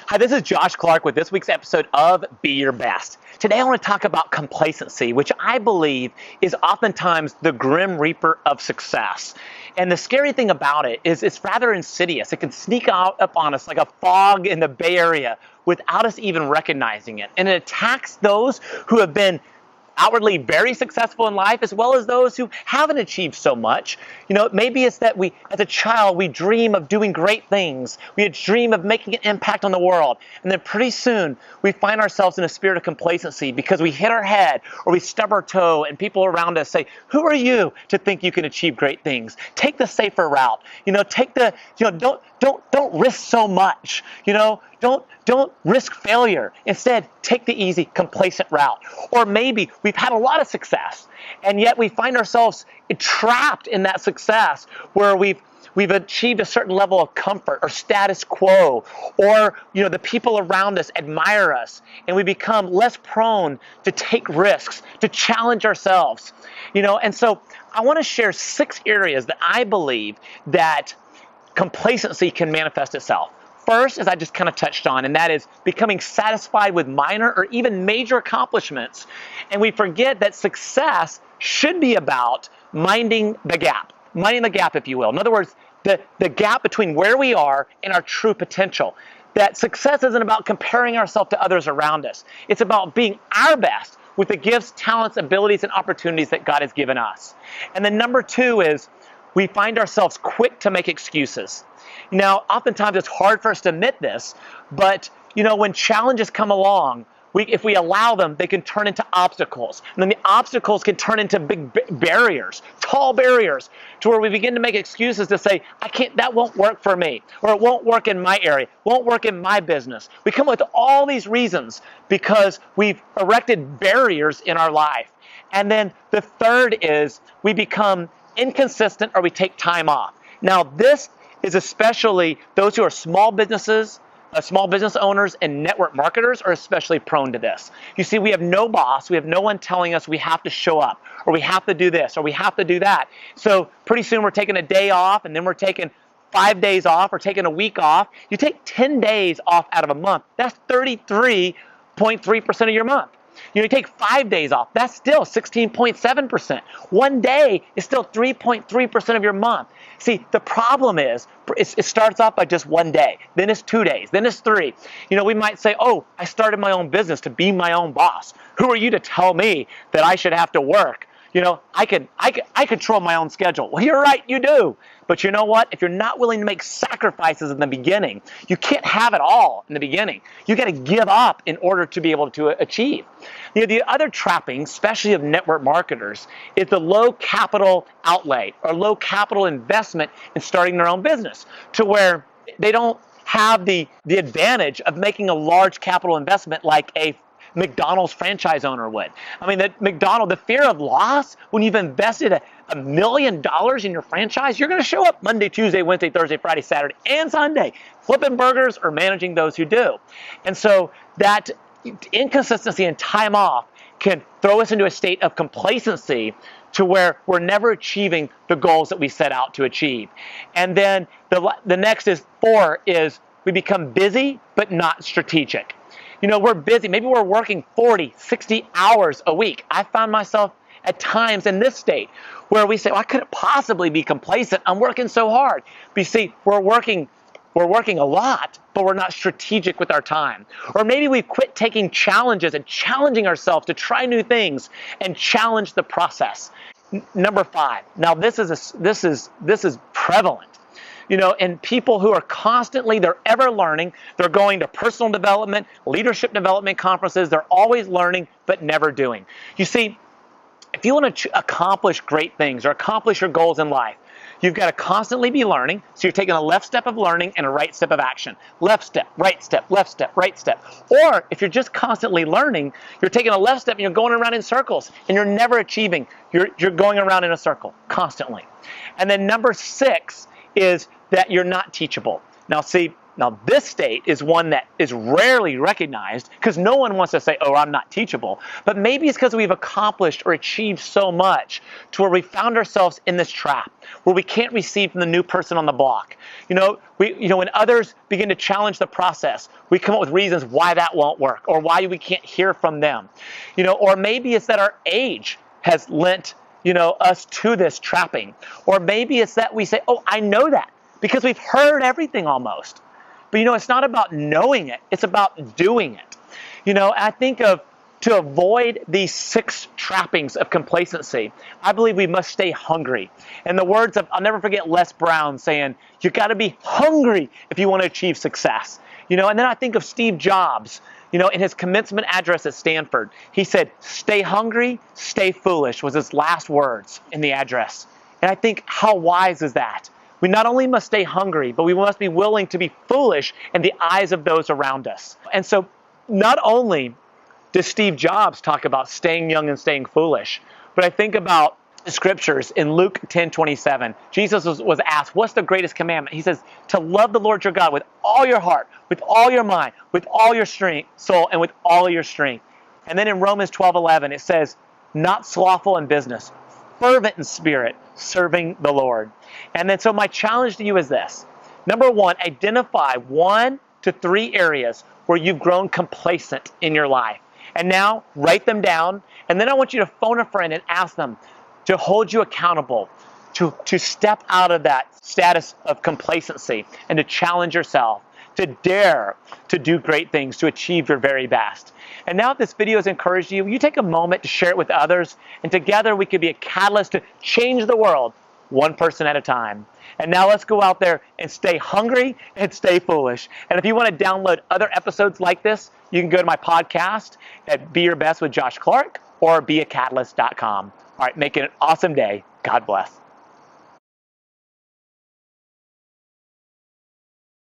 Hi, this is Josh Clark with this week's episode of Be Your Best. Today I want to talk about complacency, which I believe is oftentimes the grim reaper of success. And the scary thing about it is it's rather insidious. It can sneak out up on us like a fog in the Bay Area without us even recognizing it. And it attacks those who have been outwardly very successful in life, as well as those who haven't achieved so much. Maybe it's that as a child, we dream of doing great things. We dream of making an impact on the world. And then pretty soon, we find ourselves in a spirit of complacency because we hit our head or we stub our toe and people around us say, who are you to think you can achieve great things? Take the safer route. Don't risk so much. Don't risk failure. Instead, take the easy, complacent route. Or maybe we've had a lot of success, and yet we find ourselves trapped in that success where we've achieved a certain level of comfort or status quo, or the people around us admire us, and we become less prone to take risks, to challenge ourselves. And so I want to share 6 areas that I believe that complacency can manifest itself. First, as I just kind of touched on, and that is becoming satisfied with minor or even major accomplishments. And we forget that success should be about minding the gap, if you will. In other words, the gap between where we are and our true potential. That success isn't about comparing ourselves to others around us. It's about being our best with the gifts, talents, abilities, and opportunities that God has given us. And then number 2 is we find ourselves quick to make excuses. Now, oftentimes it's hard for us to admit this, but when challenges come along, if we allow them, they can turn into obstacles. And then the obstacles can turn into big barriers, tall barriers, to where we begin to make excuses to say, that won't work for me, or it won't work in my area, won't work in my business. We come up with all these reasons because we've erected barriers in our life. And then the third is we become inconsistent or we take time off. Now, this is especially those who are small business owners and network marketers are especially prone to this. You see, we have no boss. We have no one telling us we have to show up, or we have to do this, or we have to do that. So pretty soon we're taking a day off, and then we're taking 5 days off, or taking a week off. You take 10 days off out of a month. That's 33.3% of your month. You take 5 days off. That's still 16.7%. 1 day is still 3.3% of your month. See, the problem is it starts off by just 1 day. Then it's 2 days. Then it's 3. We might say, oh, I started my own business to be my own boss. Who are you to tell me that I should have to work? I control my own schedule. Well, you're right, you do. But you know what? If you're not willing to make sacrifices in the beginning, you can't have it all in the beginning. You got to give up in order to be able to achieve. The other trapping, especially of network marketers, is the low capital outlay or low capital investment in starting their own business, to where they don't have the advantage of making a large capital investment like a McDonald's franchise owner would. The fear of loss, when you've invested $1 million in your franchise, you're going to show up Monday, Tuesday, Wednesday, Thursday, Friday, Saturday, and Sunday, flipping burgers or managing those who do. And so that inconsistency and time off can throw us into a state of complacency to where we're never achieving the goals that we set out to achieve. And then the next is 4 is we become busy but not strategic. We're busy. Maybe we're working 40, 60 hours a week. I found myself at times in this state where we say, I couldn't possibly be complacent. I'm working so hard. But you see, we're working a lot, but we're not strategic with our time. Or maybe we've quit taking challenges and challenging ourselves to try new things and challenge the process. Number 5. Now this is prevalent. And people who are constantly, they're ever learning, they're going to personal development, leadership development conferences, they're always learning, but never doing. You see, if you want to accomplish great things or accomplish your goals in life, you've got to constantly be learning. So you're taking a left step of learning and a right step of action. Left step, right step, left step, right step. Or if you're just constantly learning, you're taking a left step and you're going around in circles and you're never achieving. You're going around in a circle constantly. And then number 6 is that you're not teachable. Now see, Now, this state is one that is rarely recognized because no one wants to say, oh, I'm not teachable. But maybe it's because we've accomplished or achieved so much to where we found ourselves in this trap where we can't receive from the new person on the block. When others begin to challenge the process, we come up with reasons why that won't work or why we can't hear from them. Or maybe it's that our age has lent us to this trapping. Or maybe it's that we say, oh, I know that because we've heard everything almost. But it's not about knowing it, it's about doing it. I think to avoid these 6 trappings of complacency, I believe we must stay hungry. In the words of, I'll never forget Les Brown saying, you got to be hungry if you want to achieve success. And then I think of Steve Jobs, in his commencement address at Stanford. He said, stay hungry, stay foolish was his last words in the address. And I think, how wise is that? We not only must stay hungry, but we must be willing to be foolish in the eyes of those around us. And so not only does Steve Jobs talk about staying young and staying foolish, but I think about the scriptures in Luke 10:27. Jesus was asked, what's the greatest commandment? He says, to love the Lord your God with all your heart, with all your mind, with all your strength, soul, and with all your strength. And then in Romans 12:11, it says, not slothful in business, fervent in spirit, serving the Lord. And then so my challenge to you is this. Number 1, identify 1 to 3 areas where you've grown complacent in your life. And now write them down. And then I want you to phone a friend and ask them to hold you accountable, to step out of that status of complacency and to challenge yourself, to dare to do great things, to achieve your very best. And now if this video has encouraged you, you take a moment to share it with others, and together we could be a catalyst to change the world, one person at a time. And now let's go out there and stay hungry and stay foolish. And if you want to download other episodes like this, you can go to my podcast at Be Your Best with Josh Clark or beacatalyst.com. All right, make it an awesome day. God bless.